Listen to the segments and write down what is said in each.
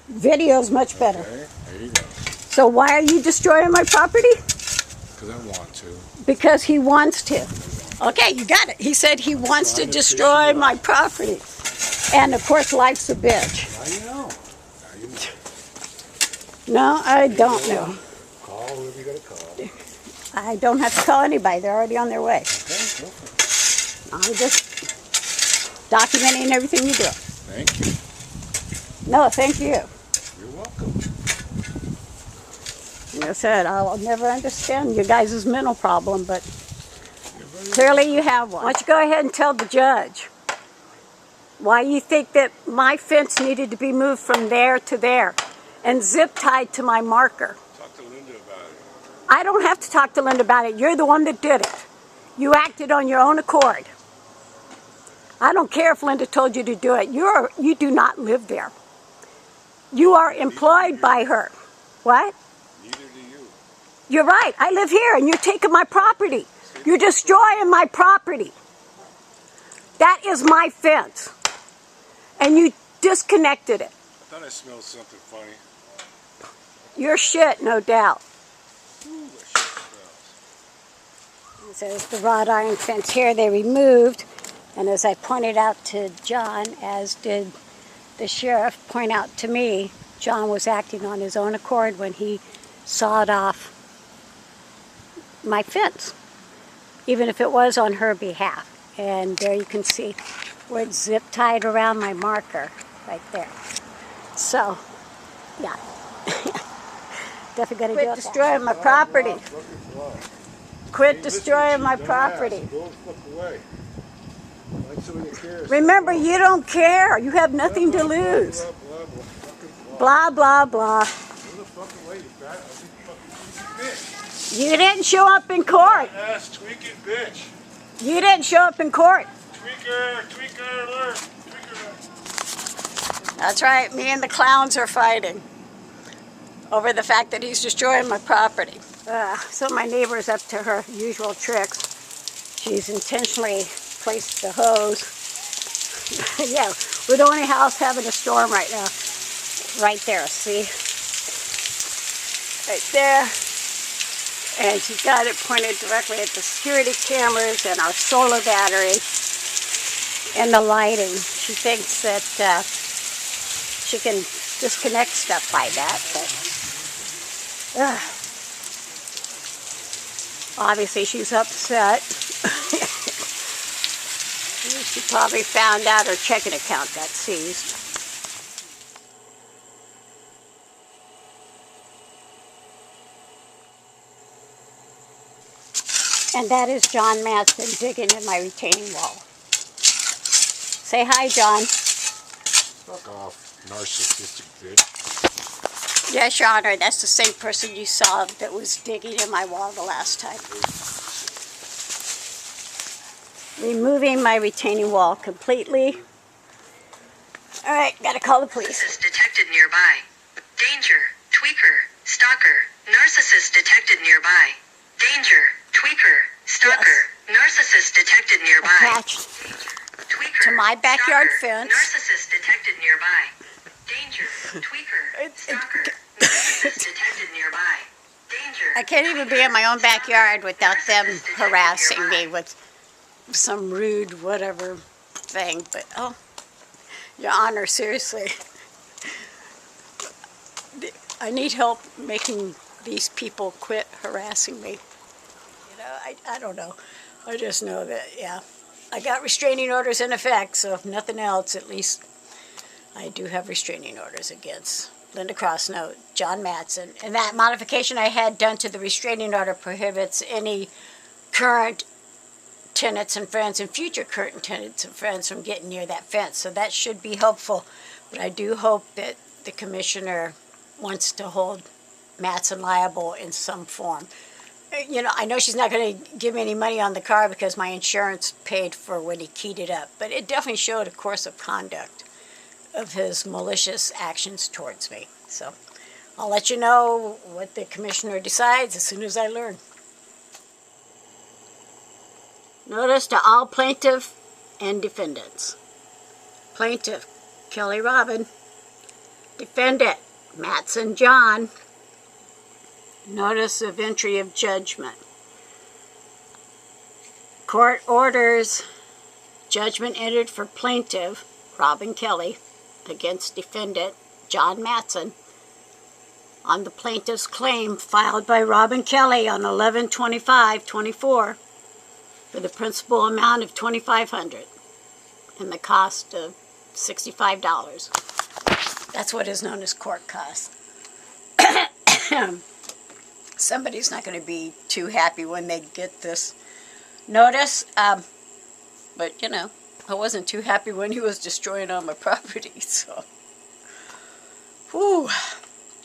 Video's much better. Okay, there you go. So why are you destroying my property? Because I want to. Because he wants to. Okay, you got it. He said he wants to destroy my property. And of course, life's a bitch. Now you know. Now you know. No, I don't know. Call whoever you got to call. I don't have to call anybody. They're already on their way. Okay, go for it. I'm just documenting everything you do. Thank you. No, thank you. You're welcome. Like I said, I'll never understand you guys' mental problem, but clearly you have one. Why don't you go ahead and tell the judge why you think that my fence needed to be moved from there to there and zip tied to my marker. Talk to Linda about it. I don't have to talk to Linda about it. You're the one that did it. You acted on your own accord. I don't care if Linda told you to do it. You do not live there. You are employed by her. What? Neither do you. You're right. I live here and you're taking my property. You're destroying my property. That is my fence. And you disconnected it. I thought I smelled something funny. Your shit, no doubt. Ooh, that shit smells. So there's the wrought iron fence here they removed. And as I pointed out to John, as did the sheriff point out to me, John was acting on his own accord when he sawed off my fence, even if it was on her behalf. And there you can see where it's zip tied around my marker right there. So, yeah. Definitely got to do it. Quit destroying my property. Quit destroying my property. Go the fuck away. Like somebody cares. Remember, you don't care. You have nothing to lose. Blah, blah, blah. Go the fuck away, you fat, fucking bitch. You didn't show up in court. Ass tweaking bitch. You didn't show up in court. Tweaker alert. Tweaker alert. That's right. Me and the clowns are fighting over the fact that he's destroying my property. So my neighbor's up to her usual tricks. She's intentionally placed the hose. Yeah, we're the only house having a storm right now. Right there, see? Right there. And she's got it pointed directly at the security cameras and our solar battery and the lighting. She thinks that she can disconnect stuff by that, but obviously she's upset. She probably found out her checking account got seized. And that is John Matteson digging in my retaining wall. Say hi, John. Fuck off, narcissistic bitch. Yes, Your Honor, that's the same person you saw that was digging in my wall the last time. Removing my retaining wall completely. All right, gotta call the police. Narcissist detected nearby. Danger, tweaker, stalker, narcissist detected nearby. Danger, tweaker, stalker, narcissist detected nearby. Attached Tweaker, to my backyard stalker, fence. Narcissist detected nearby. Danger, tweaker, stalker, narcissist detected nearby. Danger. I can't even be in my own backyard without them harassing me with some rude whatever thing. But, oh, Your Honor, seriously. I need help making these people quit harassing me. You know, I don't know. I just know that, yeah. I got restraining orders in effect, so if nothing else, at least I do have restraining orders against Linda Crosnoe, John Matteson. And that modification I had done to the restraining order prohibits any current tenants and friends and future current tenants and friends from getting near that fence. So that should be helpful. But I do hope that the commissioner wants to hold Matteson liable in some form. You know, I know she's not going to give me any money on the car because my insurance paid for when he keyed it up. But it definitely showed a course of conduct of his malicious actions towards me. So I'll let you know what the commissioner decides as soon as I learn. Notice to all plaintiff and defendants. Plaintiff, Kelly Robin. Defendant Matteson John, notice of entry of judgment. Court orders judgment entered for plaintiff Robin Kelly against defendant John Matteson on the plaintiff's claim filed by Robin Kelly on 11/25/24 for the principal amount of $2,500 and the cost of $65. That's what is known as court costs. Somebody's not going to be too happy when they get this notice, but you know, I wasn't too happy when he was destroying all my property, so whew,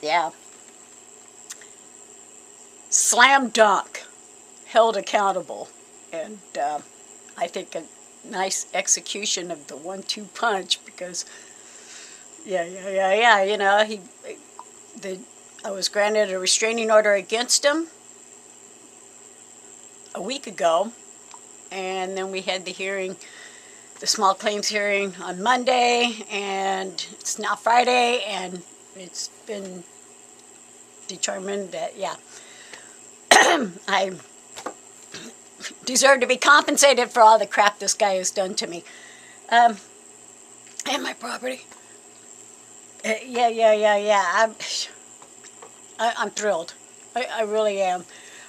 yeah. Slam dunk, held accountable, and I think a nice execution of the 1-2 punch, because yeah, you know, I was granted a restraining order against him a week ago, and then we had the hearing, the small claims hearing on Monday, and it's now Friday, and it's been determined that, yeah, I deserve to be compensated for all the crap this guy has done to me. And my property. Yeah. I'm thrilled. I really am.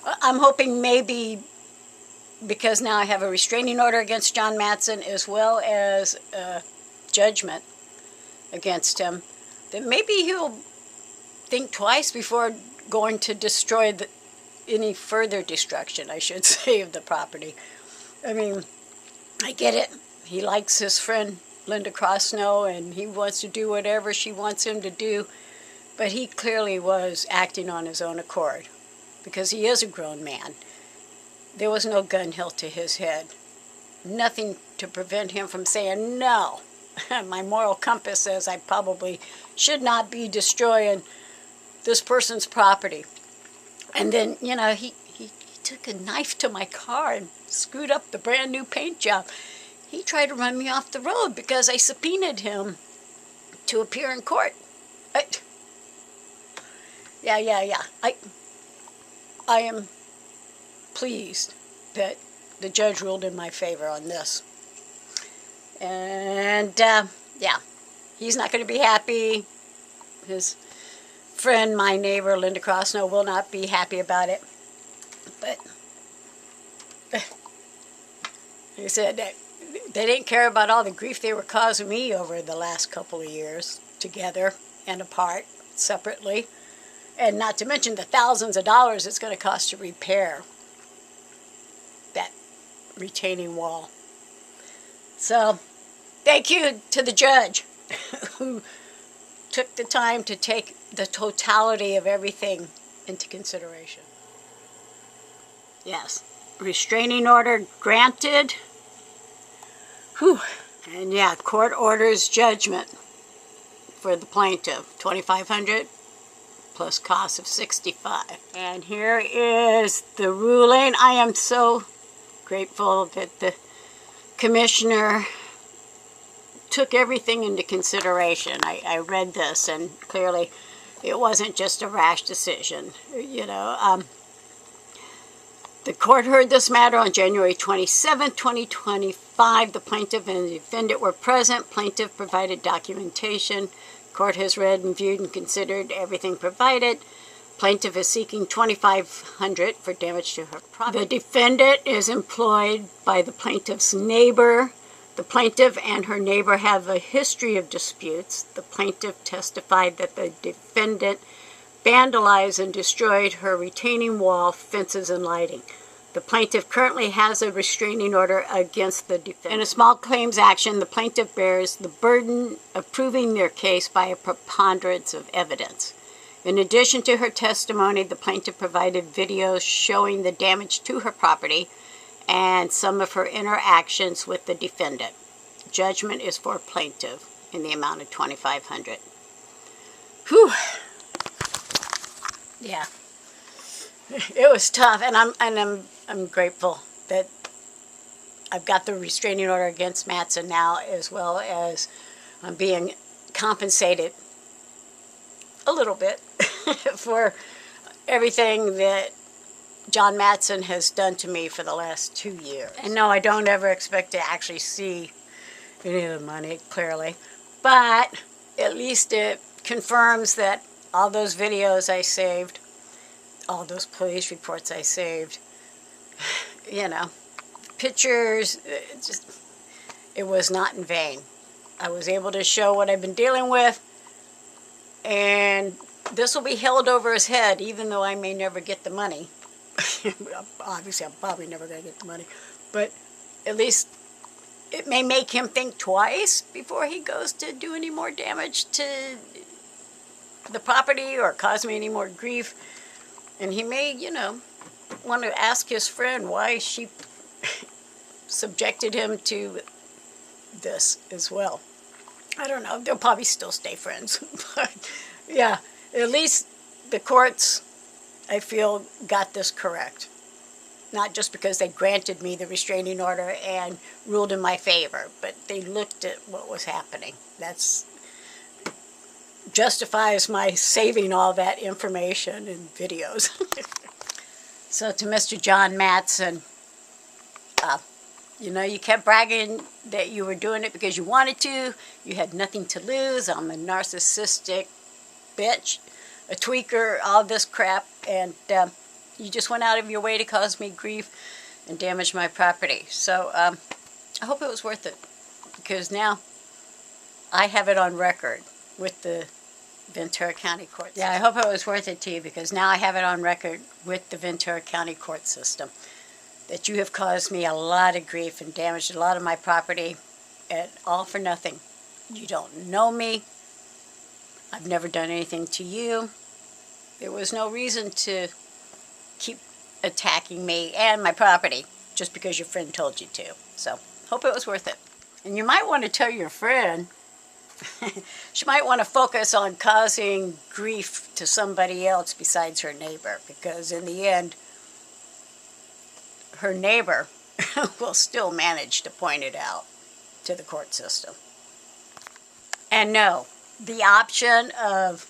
I'm hoping maybe, because now I have a restraining order against John Matteson as well as a judgment against him, that maybe he'll think twice before going to destroy any further destruction, I should say, of the property. I mean, I get it. He likes his friend Linda Crosnoe, and he wants to do whatever she wants him to do, but he clearly was acting on his own accord, because he is a grown man. There was no gun held to his head. Nothing to prevent him from saying, no, my moral compass says I probably should not be destroying this person's property. And then, you know, he took a knife to my car and screwed up the brand new paint job. He tried to run me off the road because I subpoenaed him to appear in court. Yeah. I am pleased that the judge ruled in my favor on this. And, yeah, he's not going to be happy. His friend, my neighbor, Linda Crosnoe, will not be happy about it. But, like I said, they didn't care about all the grief they were causing me over the last couple of years, together and apart, separately. And not to mention the thousands of dollars it's going to cost to repair that retaining wall. So, thank you to the judge who took the time to take the totality of everything into consideration. Yes, restraining order granted. Whew. And yeah, court orders judgment for the plaintiff, $2,500 plus cost of $65. And here is the ruling. I am so grateful that the commissioner took everything into consideration. I read this, and clearly it wasn't just a rash decision. You know, the court heard this matter on January 27, 2025. The plaintiff and the defendant were present. Plaintiff provided documentation. Court has read and viewed and considered everything provided. Plaintiff is seeking $2,500 for damage to her property. The defendant is employed by the plaintiff's neighbor. The plaintiff and her neighbor have a history of disputes. The plaintiff testified that the defendant vandalized and destroyed her retaining wall, fences, and lighting. The plaintiff currently has a restraining order against the defendant. In a small claims action, the plaintiff bears the burden of proving their case by a preponderance of evidence. In addition to her testimony, the plaintiff provided videos showing the damage to her property and some of her interactions with the defendant. Judgment is for plaintiff in the amount of $2,500. Whew. Yeah. It was tough, and I'm grateful that I've got the restraining order against Matteson now, as well as I'm being compensated a little bit for everything that John Matteson has done to me for the last 2 years. And no, I don't ever expect to actually see any of the money, clearly. But at least it confirms that all those videos I saved, all those police reports I saved, you know, pictures, it was not in vain. I was able to show what I've been dealing with, and this will be held over his head, even though I may never get the money. Obviously, I'm probably never going to get the money, but at least it may make him think twice before he goes to do any more damage to the property or cause me any more grief. And he may, you know, want to ask his friend why she subjected him to this as well. I don't know. They'll probably still stay friends. But yeah, at least the courts, I feel, got this correct. Not just because they granted me the restraining order and ruled in my favor, but they looked at what was happening. That's justifies my saving all that information and videos. So to Mr. John Matteson, you know, you kept bragging that you were doing it because you wanted to. You had nothing to lose. I'm a narcissistic bitch, a tweaker, all this crap, and you just went out of your way to cause me grief and damage my property. So I hope it was worth it, because now I have it on record with the Ventura County court system. Yeah, I hope it was worth it to you, because now I have it on record with the Ventura County court system that you have caused me a lot of grief and damaged a lot of my property, and all for nothing. You don't know me. I've never done anything to you. There was no reason to keep attacking me and my property just because your friend told you to. So, hope it was worth it. And you might want to tell your friend, she might want to focus on causing grief to somebody else besides her neighbor, because in the end, her neighbor will still manage to point it out to the court system. And no, the option of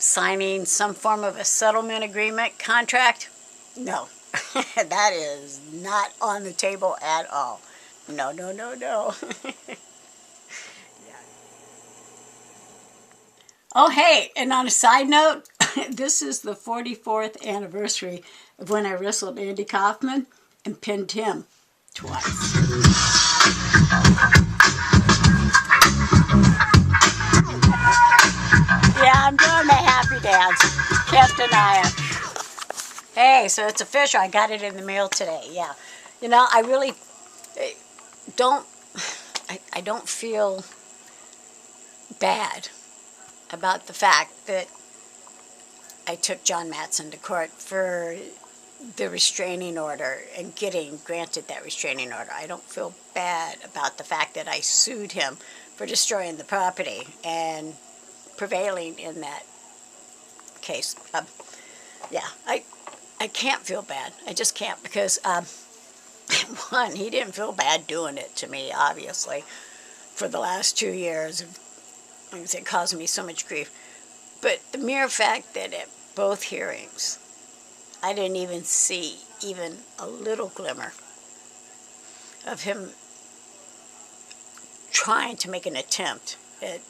signing some form of a settlement agreement contract, no, that is not on the table at all. No, no, no, no. Oh, hey, and on a side note, this is the 44th anniversary of when I wrestled Andy Kaufman and pinned him twice. Yeah, I'm doing the happy dance. Can't deny it. Hey, so it's official. I got it in the mail today. Yeah. You know, I really don't, I don't feel bad about the fact that I took John Matteson to court for the restraining order and getting granted that restraining order. I don't feel bad about the fact that I sued him for destroying the property and prevailing in that case. Yeah, I can't feel bad. I just can't, because one, he didn't feel bad doing it to me, obviously, for the last 2 years of, like I said, causing me so much grief. But the mere fact that at both hearings, I didn't even see even a little glimmer of him trying to make an attempt at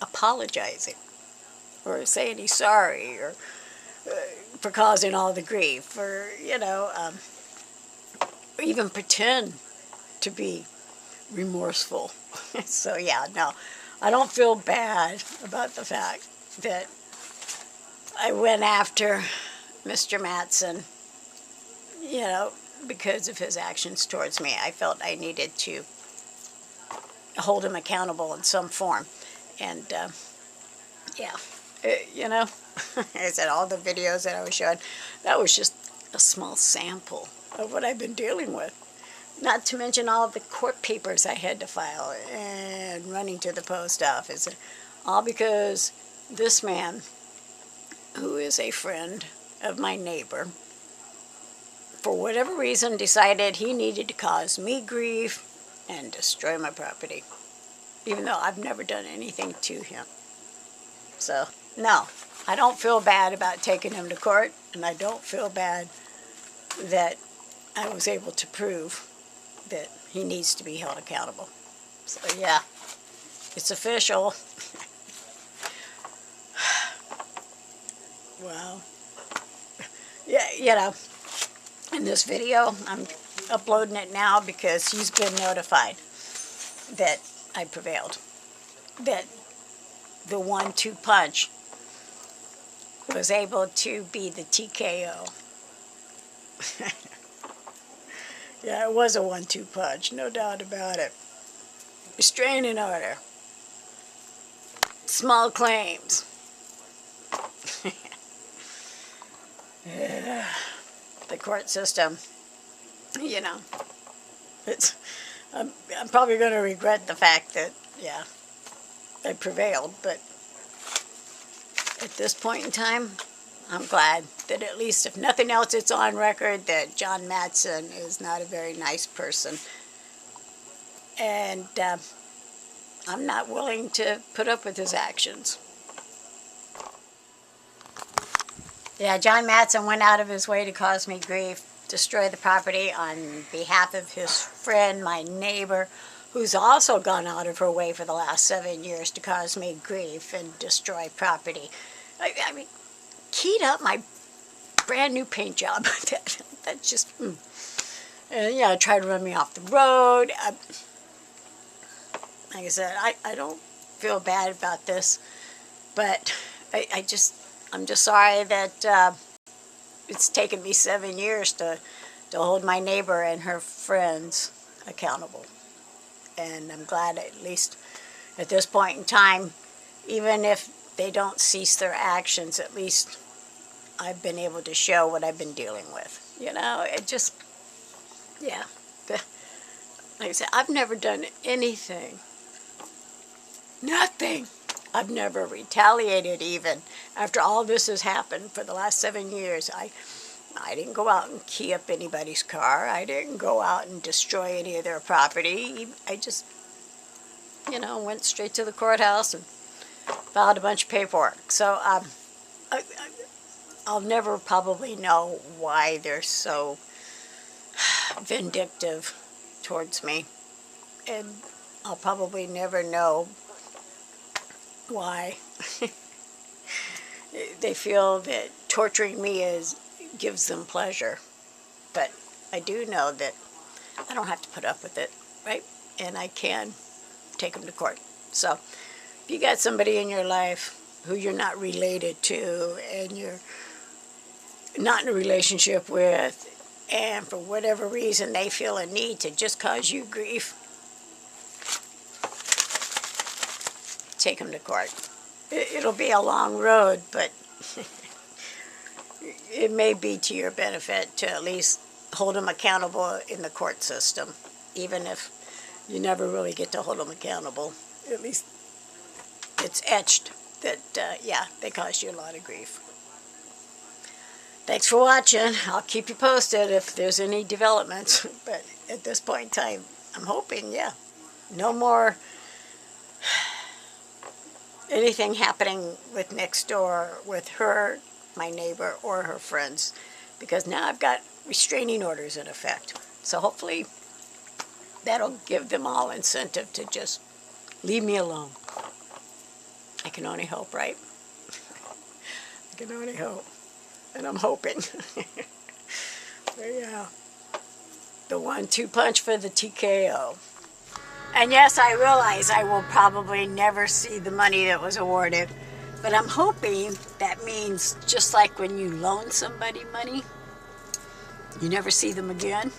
apologizing or saying he's sorry, or for causing all the grief, or, you know, or even pretend to be remorseful. So yeah, no, I don't feel bad about the fact that I went after Mr. Matteson, you know, because of his actions towards me. I felt I needed to hold him accountable in some form. And, yeah, you know, I said all the videos that I was showing, that was just a small sample of what I've been dealing with. Not to mention all the court papers I had to file and running to the post office. All because this man, who is a friend of my neighbor, for whatever reason decided he needed to cause me grief and destroy my property, even though I've never done anything to him. So, no, I don't feel bad about taking him to court, and I don't feel bad that I was able to prove that he needs to be held accountable. So yeah, it's official. Wow. Yeah, you know, in this video, I'm uploading it now because he's been notified that I prevailed. That the 1-2 punch was able to be the TKO. Yeah, it was a 1-2 punch, no doubt about it. Restraining order. Small claims. Yeah. The court system, you know, I'm probably going to regret the fact that, yeah, I prevailed, but at this point in time, I'm glad that at least, if nothing else, it's on record that John Matteson is not a very nice person. And I'm not willing to put up with his actions. Yeah, John Matteson went out of his way to cause me grief, destroy the property on behalf of his friend, my neighbor, who's also gone out of her way for the last 7 years to cause me grief and destroy property. I mean, keyed up my brand new paint job. That's just, And, yeah, tried to run me off the road. Like I said, I don't feel bad about this, but I'm just sorry that it's taken me 7 years to hold my neighbor and her friends accountable. And I'm glad at least at this point in time, even if they don't cease their actions, at least I've been able to show what I've been dealing with. You know, it just, yeah. Like I said, I've never done anything. Nothing. I've never retaliated even. After all this has happened for the last 7 years, I didn't go out and key up anybody's car. I didn't go out and destroy any of their property. I just, you know, went straight to the courthouse and filed a bunch of paperwork. So I'll never probably know why they're so vindictive towards me. And I'll probably never know why they feel that torturing me gives them pleasure. But I do know that I don't have to put up with it, right? And I can take them to court. So if you got somebody in your life who you're not related to and you're not in a relationship with, and for whatever reason they feel a need to just cause you grief, take them to court. It'll be a long road, but it may be to your benefit to at least hold them accountable in the court system, even if you never really get to hold them accountable. At least it's etched that, yeah, they caused you a lot of grief. Thanks for watching. I'll keep you posted if there's any developments, but at this point in time, I'm hoping, yeah, no more anything happening with next door, with her, my neighbor, or her friends, because now I've got restraining orders in effect. So hopefully that'll give them all incentive to just leave me alone. I can only hope, right? I can only hope. And I'm hoping. But yeah, the 1-2 punch for the TKO. And yes, I realize I will probably never see the money that was awarded. But I'm hoping that means just like when you loan somebody money, you never see them again.